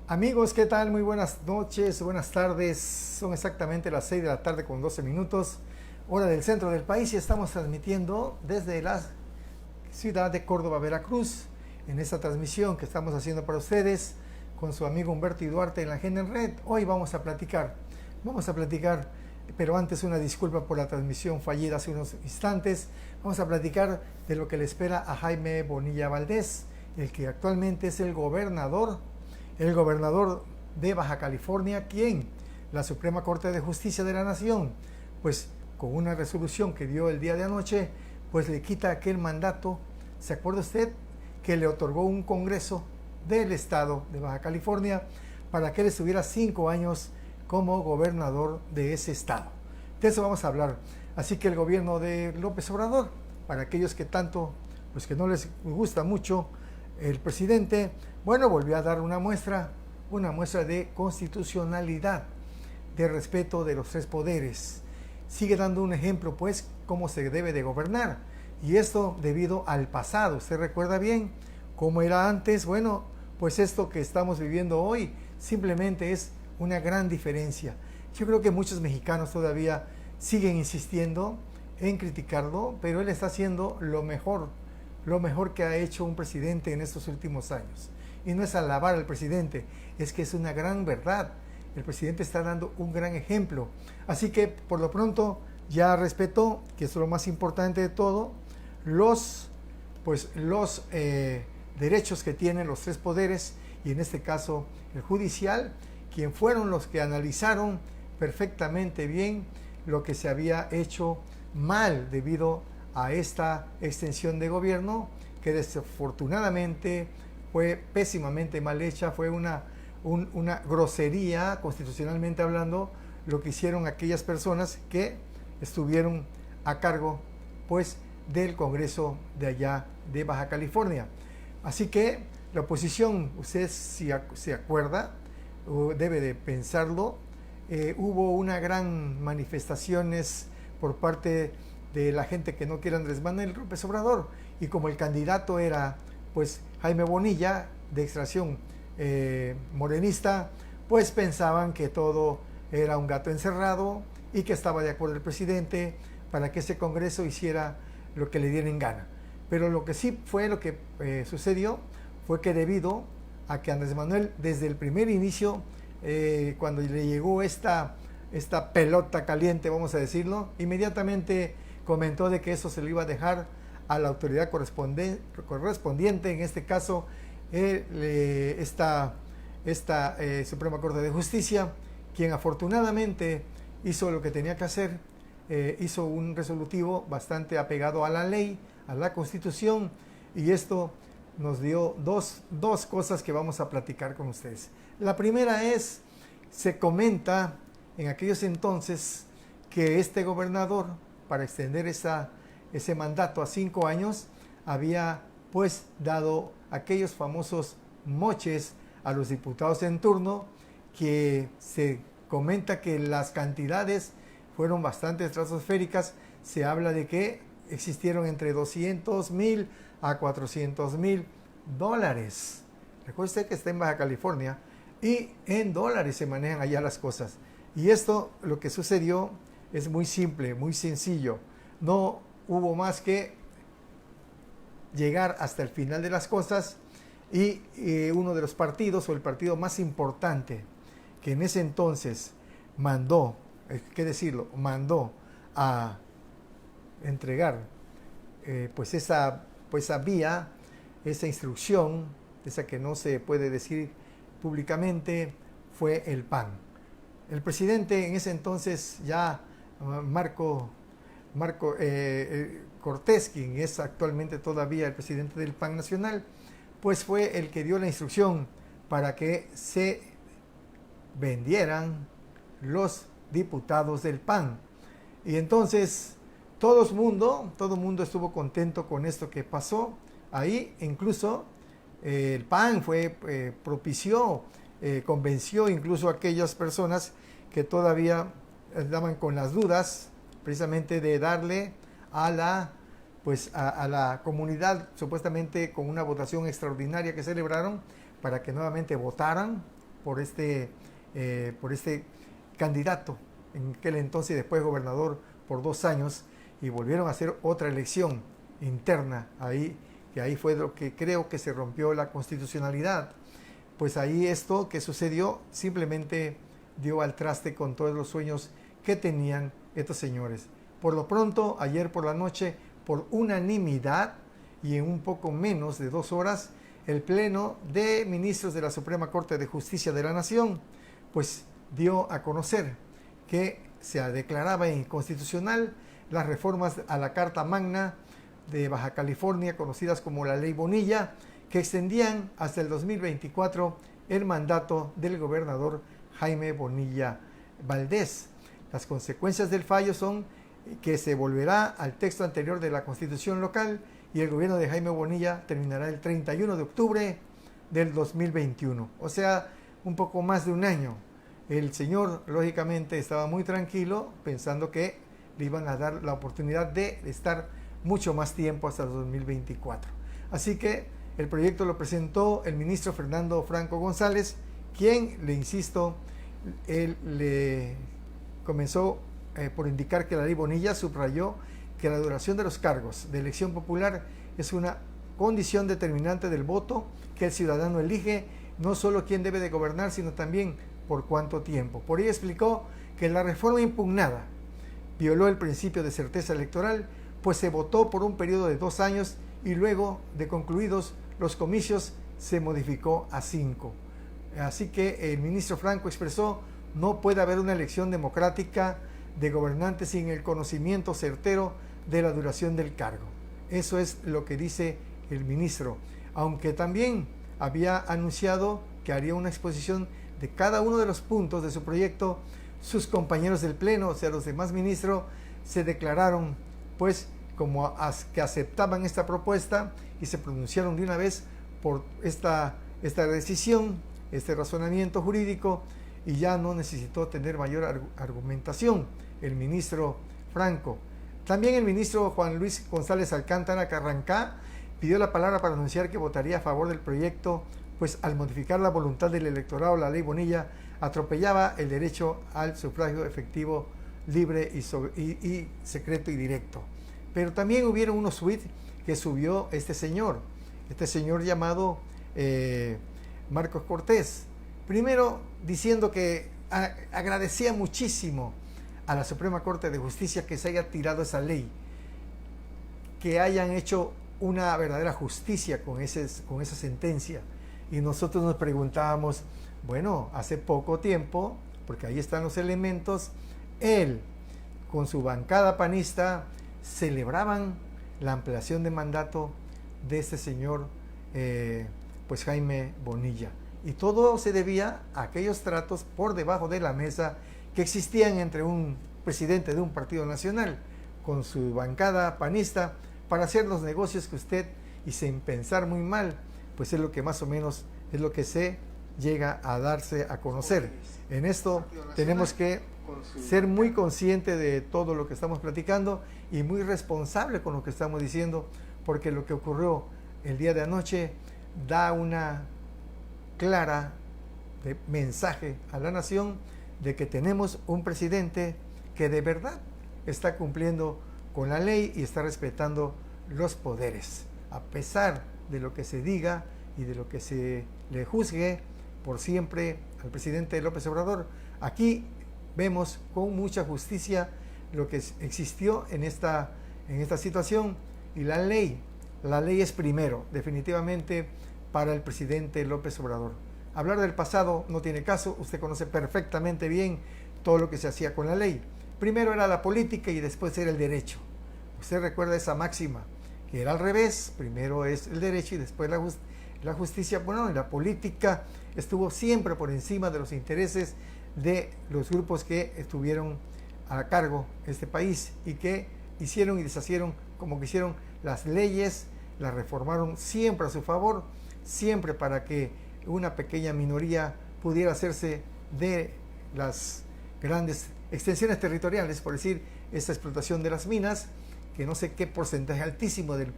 Amigos, ¿qué tal? Muy buenas noches, buenas tardes. Son exactamente las 6 de la tarde con 12 minutos, hora del centro del país, y estamos transmitiendo desde la ciudad de Córdoba, Veracruz, en esta transmisión que estamos haciendo para ustedes con su amigo Humberto y Duarte en la Agenda en Red. Hoy vamos a platicar, pero antes una disculpa por la transmisión fallida hace unos instantes. Vamos a platicar de lo que le espera a Jaime Bonilla Valdés, el que actualmente es el gobernador de Baja California, quien la Suprema Corte de Justicia de la Nación, pues con una resolución que dio el día de anoche, pues le quita aquel mandato. ¿Se acuerda usted que le otorgó un Congreso del estado de Baja California para que él estuviera 5 años como gobernador de ese estado? De eso vamos a hablar. Así que el gobierno de López Obrador, para aquellos que tanto, pues que no les gusta mucho el presidente, bueno, volvió a dar una muestra de constitucionalidad, de respeto de los tres poderes. Sigue dando un ejemplo, pues, cómo se debe de gobernar. Y esto debido al pasado. ¿Usted recuerda bien cómo era antes? Bueno, pues esto que estamos viviendo hoy simplemente es una gran diferencia. Yo creo que muchos mexicanos todavía siguen insistiendo en criticarlo, pero él está haciendo lo mejor que ha hecho un presidente en estos últimos años. Y no es alabar al presidente, es que es una gran verdad. El presidente está dando un gran ejemplo. Así que por lo pronto ya respetó, que es lo más importante de todo, los derechos que tienen los tres poderes, y en este caso el judicial, quien fueron los que analizaron perfectamente bien lo que se había hecho mal debido a esta extensión de gobierno, que desafortunadamente fue pésimamente mal hecha. Fue una grosería, constitucionalmente hablando, lo que hicieron aquellas personas que estuvieron a cargo, pues, del Congreso de allá de Baja California. Así que la oposición, usted si se acuerda, o debe de pensarlo, hubo una gran manifestaciones por parte de la gente que no quiere Andrés Manuel López Obrador, y como el candidato era, pues, Jaime Bonilla, de extracción morenista, pues pensaban que todo era un gato encerrado y que estaba de acuerdo el presidente para que ese Congreso hiciera lo que le diera en gana. Pero lo que sí fue, lo que sucedió, fue que debido a que Andrés Manuel, desde el primer inicio, cuando le llegó esta pelota caliente, vamos a decirlo, inmediatamente comentó de que eso se lo iba a dejar a la autoridad correspondiente, en este caso esta Suprema Corte de Justicia, quien afortunadamente hizo lo que tenía que hacer. Hizo un resolutivo bastante apegado a la ley, a la Constitución, y esto nos dio dos cosas que vamos a platicar con ustedes. La primera es, se comenta en aquellos entonces que este gobernador, para extender ese mandato a 5 años, había pues dado aquellos famosos moches a los diputados en turno, que se comenta que las cantidades fueron bastante estratosféricas. Se habla de que existieron entre 200,000 a 400,000 dólares. Recuerde usted que está en Baja California y en dólares se manejan allá las cosas. Y esto, lo que sucedió, es muy simple, muy sencillo. No hubo más que llegar hasta el final de las cosas, y uno de los partidos, o el partido más importante, que en ese entonces mandó a entregar pues esa vía, esa instrucción, esa que no se puede decir públicamente, fue el PAN. El presidente en ese entonces, ya Marco Cortés, quien es actualmente todavía el presidente del PAN nacional, pues fue el que dio la instrucción para que se vendieran los diputados del PAN. Y entonces todo el mundo estuvo contento con esto que pasó ahí. Incluso el PAN convenció incluso a aquellas personas que todavía andaban con las dudas, precisamente de darle a la comunidad, supuestamente con una votación extraordinaria que celebraron, para que nuevamente votaran por este candidato, en aquel entonces y después gobernador por 2 años, y volvieron a hacer otra elección interna ahí, que ahí fue lo que creo que se rompió la constitucionalidad. Pues ahí esto que sucedió simplemente dio al traste con todos los sueños que tenían estos señores. Por lo pronto, ayer por la noche, por unanimidad y en un poco menos de 2 horas, el Pleno de Ministros de la Suprema Corte de Justicia de la Nación pues dio a conocer que se declaraba inconstitucional las reformas a la Carta Magna de Baja California, conocidas como la Ley Bonilla, que extendían hasta el 2024 el mandato del gobernador Jaime Bonilla Valdés. Las consecuencias del fallo son que se volverá al texto anterior de la Constitución local y el gobierno de Jaime Bonilla terminará el 31 de octubre del 2021. O sea, un poco más de un año. El señor, lógicamente, estaba muy tranquilo, pensando que le iban a dar la oportunidad de estar mucho más tiempo hasta el 2024. Así que el proyecto lo presentó el ministro Fernando Franco González, quien, le insisto, él le comenzó por indicar que la ley Bonilla subrayó que la duración de los cargos de elección popular es una condición determinante del voto que el ciudadano elige, no solo quién debe de gobernar, sino también por cuánto tiempo. Por ello explicó que la reforma impugnada violó el principio de certeza electoral, pues se votó por un periodo de 2 años y luego de concluidos los comicios se modificó a 5. Así que el ministro Franco expresó: no puede haber una elección democrática de gobernantes sin el conocimiento certero de la duración del cargo. Eso es lo que dice el ministro, aunque también había anunciado que haría una exposición de cada uno de los puntos de su proyecto. Sus compañeros del Pleno, o sea, los demás ministros, se declararon pues como que aceptaban esta propuesta y se pronunciaron de una vez por esta decisión, este razonamiento jurídico, y ya no necesitó tener mayor argumentación el ministro Franco. También el ministro Juan Luis González Alcántara Carrancá pidió la palabra para anunciar que votaría a favor del proyecto, pues al modificar la voluntad del electorado, la ley Bonilla atropellaba el derecho al sufragio efectivo, libre y secreto y directo. Pero también hubieron unos tweets que subió este señor llamado Marcos Cortés. Primero diciendo que agradecía muchísimo a la Suprema Corte de Justicia que se haya tirado esa ley, que hayan hecho una verdadera justicia con esa sentencia. Y nosotros nos preguntábamos, bueno, hace poco tiempo, porque ahí están los elementos, él con su bancada panista celebraban la ampliación de mandato de este señor pues Jaime Bonilla, y todo se debía a aquellos tratos por debajo de la mesa que existían entre un presidente de un partido nacional con su bancada panista para hacer los negocios que usted, y sin pensar muy mal, pues es lo que más o menos es lo que se llega a darse a conocer. En esto tenemos que ser muy conscientes de todo lo que estamos platicando y muy responsable con lo que estamos diciendo, porque lo que ocurrió el día de anoche da una clara mensaje a la nación de que tenemos un presidente que de verdad está cumpliendo con la ley y está respetando los poderes, a pesar de lo que se diga y de lo que se le juzgue por siempre al presidente López Obrador. Aquí vemos con mucha justicia lo que existió en esta situación, y la ley es primero, definitivamente, para el presidente López Obrador. Hablar del pasado no tiene caso, usted conoce perfectamente bien todo lo que se hacía con la ley. Primero era la política y después era el derecho. Usted recuerda esa máxima, que era al revés, primero es el derecho y después la justicia. Bueno, la política estuvo siempre por encima de los intereses de los grupos que estuvieron a cargo de este país y que hicieron y deshacieron como quisieron las leyes, las reformaron siempre a su favor, siempre para que una pequeña minoría pudiera hacerse de las grandes extensiones territoriales, por decir, esta explotación de las minas, que no sé qué porcentaje altísimo del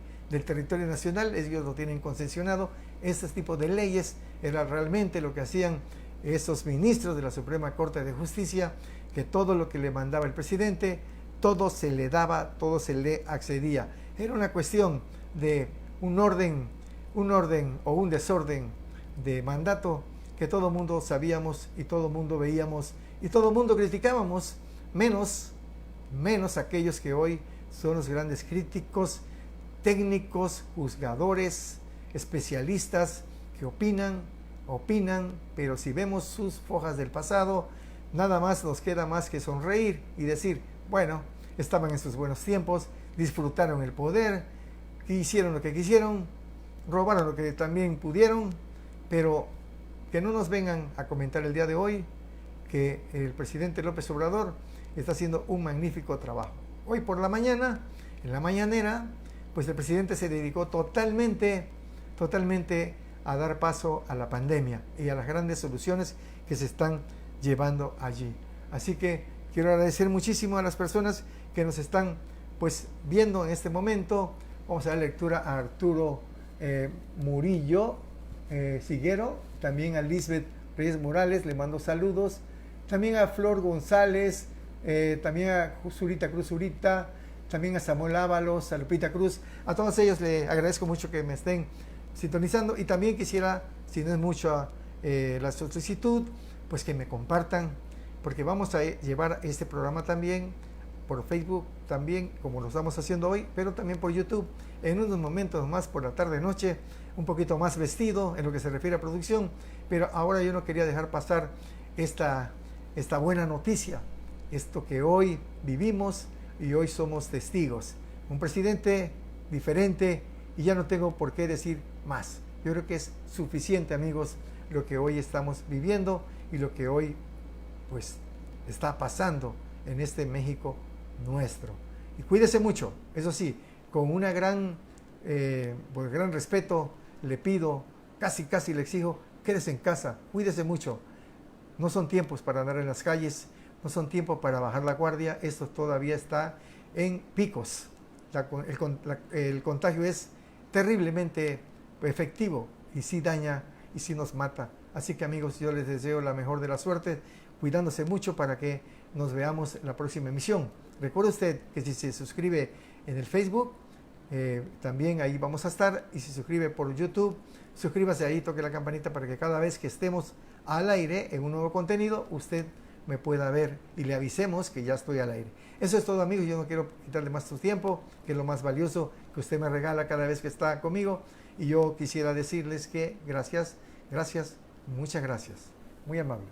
territorio nacional, ellos lo tienen concesionado. Este tipo de leyes era realmente lo que hacían esos ministros de la Suprema Corte de Justicia, que todo lo que le mandaba el presidente, todo se le daba, todo se le accedía. Era una cuestión de un orden o un desorden de mandato que todo el mundo sabíamos y todo el mundo veíamos y todo el mundo criticábamos, menos aquellos que hoy son los grandes críticos, técnicos, juzgadores, especialistas que opinan, pero si vemos sus fojas del pasado, nada más nos queda más que sonreír y decir, bueno, estaban en sus buenos tiempos, disfrutaron el poder, hicieron lo que quisieron, robaron lo que también pudieron, pero que no nos vengan a comentar el día de hoy que el presidente López Obrador está haciendo un magnífico trabajo. Hoy por la mañana, en la mañanera, pues el presidente se dedicó totalmente a dar paso a la pandemia y a las grandes soluciones que se están llevando allí. Así que quiero agradecer muchísimo a las personas que nos están pues viendo en este momento. Vamos a dar lectura a Arturo Murillo Siguero, también a Lisbeth Reyes Morales, le mando saludos, también a Flor González, también a Zurita Cruz Zurita, también a Samuel Ábalos, a Lupita Cruz, a todos ellos les agradezco mucho que me estén sintonizando y también quisiera, si no es mucho la solicitud, pues que me compartan, porque vamos a llevar este programa también por Facebook, también como lo estamos haciendo hoy, pero también por YouTube, en unos momentos más por la tarde-noche, un poquito más vestido en lo que se refiere a producción, pero ahora yo no quería dejar pasar esta buena noticia, esto que hoy vivimos y hoy somos testigos. Un presidente diferente y ya no tengo por qué decir más. Yo creo que es suficiente, amigos, lo que hoy estamos viviendo y lo que hoy pues está pasando en este México nuestro. Y cuídese mucho, eso sí, con una gran respeto le pido, casi le exijo, quédese en casa, cuídese mucho. No son tiempos para andar en las calles, no son tiempos para bajar la guardia, esto todavía está en picos. El contagio es terriblemente efectivo y sí daña y sí nos mata. Así que amigos, yo les deseo la mejor de la suerte, cuidándose mucho para que nos veamos en la próxima emisión. Recuerde usted que si se suscribe en el Facebook, también ahí vamos a estar, y si se suscribe por YouTube, suscríbase ahí, toque la campanita para que cada vez que estemos al aire en un nuevo contenido, usted me pueda ver y le avisemos que ya estoy al aire. Eso es todo, amigos, yo no quiero quitarle más su tiempo, que es lo más valioso que usted me regala cada vez que está conmigo, y yo quisiera decirles que gracias, muchas gracias, muy amable.